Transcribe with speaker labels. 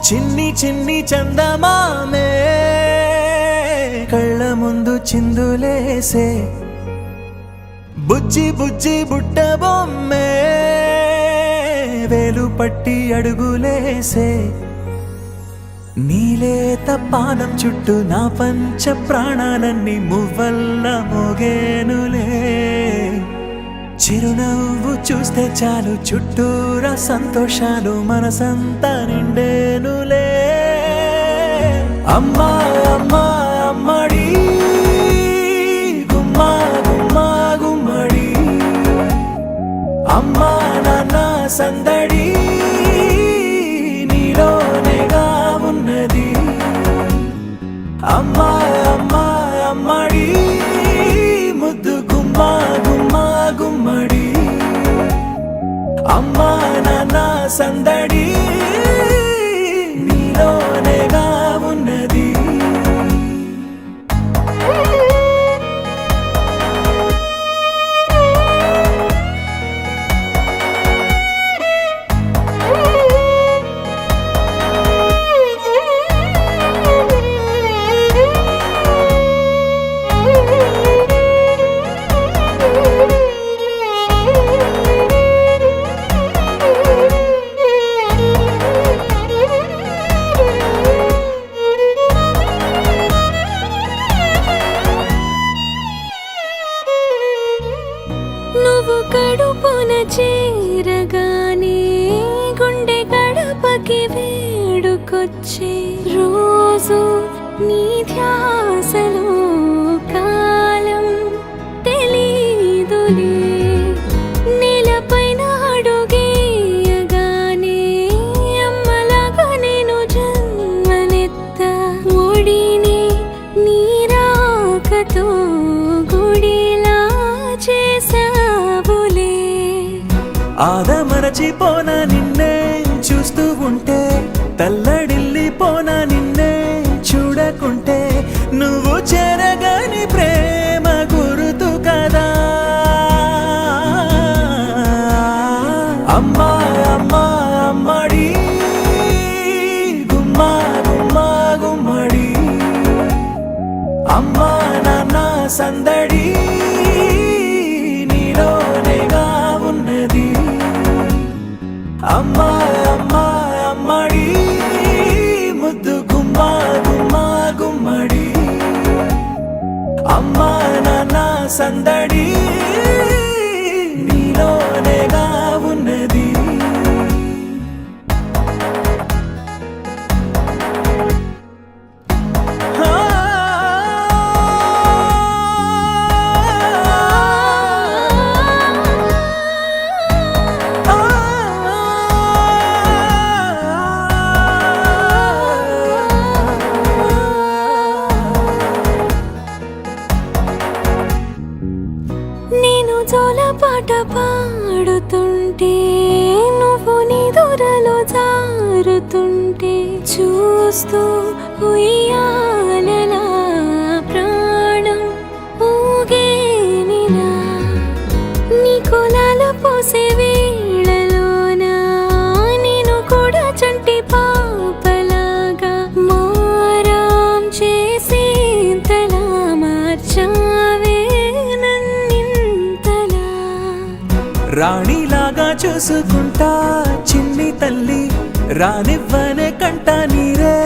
Speaker 1: చిన్ని చిన్ని చందమామే కళ్ళ ముందు చిందులేసే బుజ్జి బుజ్జి బుట్ట బొమ్మే వేలు పట్టి అడుగులేసే నీలేత పానం చుట్టూ నా పంచ ప్రాణాలన్నీ మువ్వల్ల మోగేనులే చిరునవ్వు చూస్తే చాలు చుట్టూరా సంతోషాలు మనసంతా నిండేనులే అమ్మా అమ్మా అమ్మడి గుమ్మా గుమ్మా గుమ్మడి అమ్మా నాన్న సందడి నీలోనేగా ఉన్నది అమ్మా అమ్మా అమ్మడి ముద్దు గుమ్మా గుమ్మా గుమ్మడి అమ్మా నాన్న సందడి నీలోనేగా ఉన్నది
Speaker 2: నువ్వు కడుపున చేరగానే గుండె గడపకి వేడుకొచ్చే రోజు నీ ధ్యాసలో కాలం తెలీదులే నేలపైన అడుగేయగానే అమ్మలాగా నేను జన్మనెత్త ఒడిని నీ రాకతో గుడిలా చేసావులే
Speaker 1: ఆదమరచిపోనా నిన్నే చూస్తూ ఉంటే తల్లడిల్లిపోనా నిన్నే చూడకుంటే నువ్వు చెరగని ప్రేమ గురుతు కదా అమ్మా అమ్మా అమ్మడి గుమ్మా గుమ్మా గుమ్మడి అమ్మా నాన్న సందడి నీలోనేగా ఉన్నది అమ్మా అమ్మా అమ్మడి ముద్దు గుమ్మా గుమ్మా గుమ్మడి అమ్మా నాన్న సందడి నీలోనేగా ఉన్నది
Speaker 2: నేను జోలపాట పాడుతుంటే నువ్వు నీ దూరలో జారుతుంటే చూస్తూ ఉయ్యాలలా ప్రాణం ఊగేనిలా నీ కులాల పోసే వేళలోనా నేను కూడా చంటి పాపలాగా మారాం చేసేంతలా మార్చావే
Speaker 1: రాణిలాగా చూసుకుంటా చిన్ని తల్లి రానివ్వనే కంట నీరే